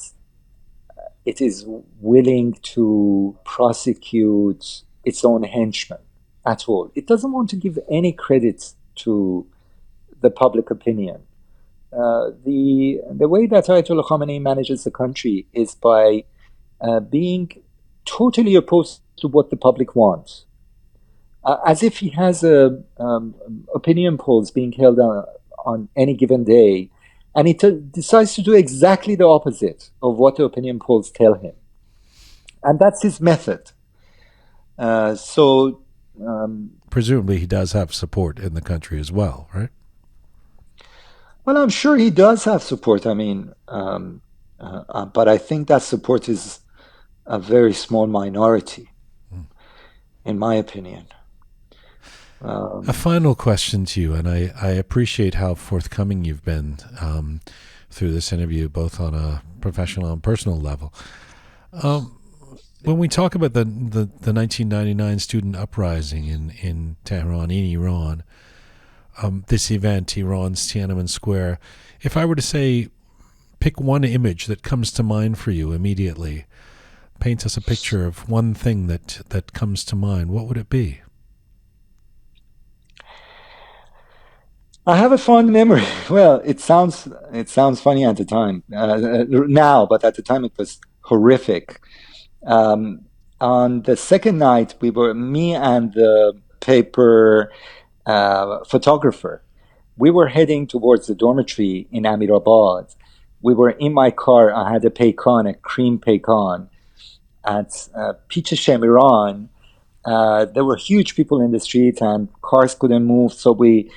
it is willing to prosecute its own henchmen at all. It doesn't want to give any credit to the public opinion. The way that Ayatollah Khamenei manages the country is by being totally opposed to what the public wants. As if he has opinion polls being held on any given day, and he decides to do exactly the opposite of what the opinion polls tell him. And that's his method.
Presumably he does have support in the country as well, right?
Well, I'm sure he does have support. I mean, but I think that support is a very small minority, in my opinion.
A final question to you, and I appreciate how forthcoming you've been through this interview, both on a professional and personal level. When we talk about the 1999 student uprising in Tehran, in Iran, this event, Iran's Tiananmen Square, if I were to say, pick one image that comes to mind for you immediately, paint us a picture of one thing that comes to mind, what would it be?
I have a fond memory. Well, it sounds funny at the time now, but at the time it was horrific. On the second night, me and the paper photographer, we were heading towards the dormitory in Amirabad. We were in my car. I had a cream pecan at Piche Shemiran. There were huge people in the street and cars couldn't move, so we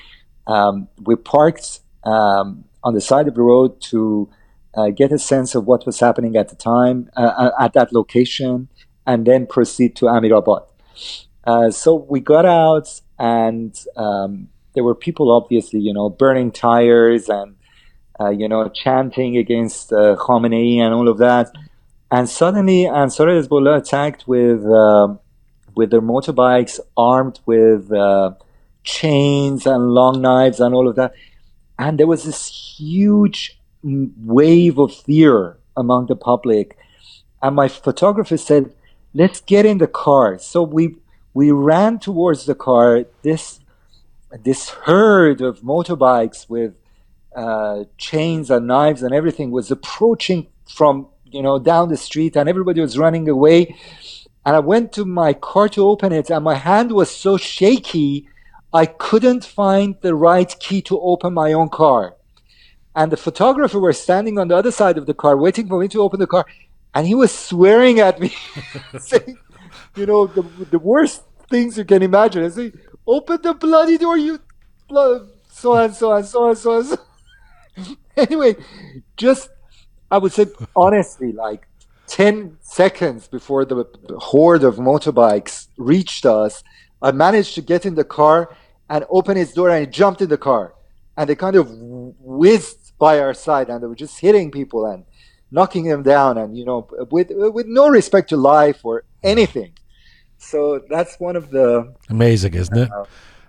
parked on the side of the road to get a sense of what was happening at the time at that location, and then proceed to Amirabad. So we got out, and there were people obviously, burning tires and chanting against Khamenei and all of that. And suddenly Ansar Hezbollah attacked with their motorbikes, armed with chains and long knives and all of that. And there was this huge wave of fear among the public. And my photographer said, let's get in the car. So we ran towards the car. This herd of motorbikes with chains and knives and everything was approaching from down the street, and everybody was running away. And I went to my car to open it, and my hand was so shaky I couldn't find the right key to open my own car. And the photographer was standing on the other side of the car waiting for me to open the car, and he was swearing at me saying, the worst things you can imagine. I say, open the bloody door, you so and so and so and so and so. Anyway, just, I would say honestly, like 10 seconds before the horde of motorbikes reached us, I managed to get in the car and open its door, and I jumped in the car. And they kind of whizzed by our side, and they were just hitting people and knocking them down, and with no respect to life or anything. So that's one of the
Amazing, isn't it?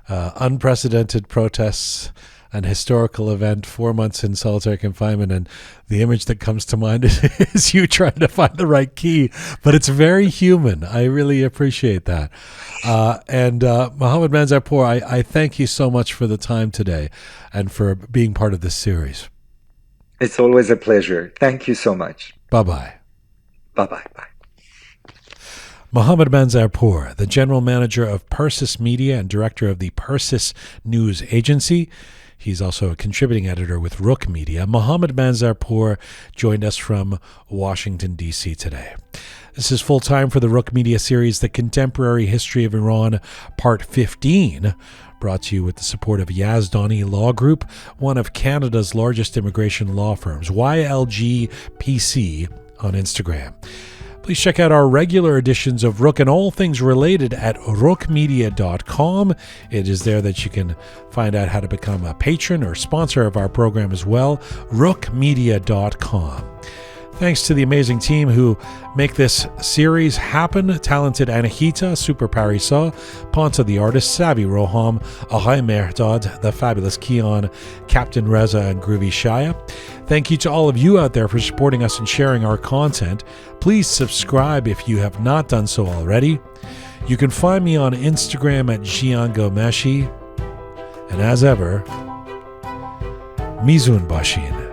Unprecedented protests, an historical event, 4 months in solitary confinement, and the image that comes to mind is you trying to find the right key. But it's very human. I really appreciate that. And Mohammad Manzarpour, I thank you so much for the time today and for being part of this series.
It's always a pleasure. Thank you so much.
Bye-bye.
Bye-bye. Bye.
Mohammad Manzarpour, the general manager of Persis Media and director of the Persis News Agency. He's also a contributing editor with Roqe Media. Mohammad Manzarpour joined us from Washington, D.C. today. This is full time for the Roqe Media series, The Contemporary History of Iran, Part 15, brought to you with the support of Yazdani Law Group, one of Canada's largest immigration law firms, YLGPC on Instagram. Please check out our regular editions of Roqe and all things related at roqemedia.com. It is there that you can find out how to become a patron or sponsor of our program as well, roqemedia.com. Thanks to the amazing team who make this series happen. Talented Anahita, Super Parisa, Ponta the artist, Savvy Roham, Ahay Mehrdad, the fabulous Keon, Captain Reza, and Groovy Shaya. Thank you to all of you out there for supporting us and sharing our content. Please subscribe if you have not done so already. You can find me on Instagram at Jian Ghomeshi. And as ever, Mizun Bashin.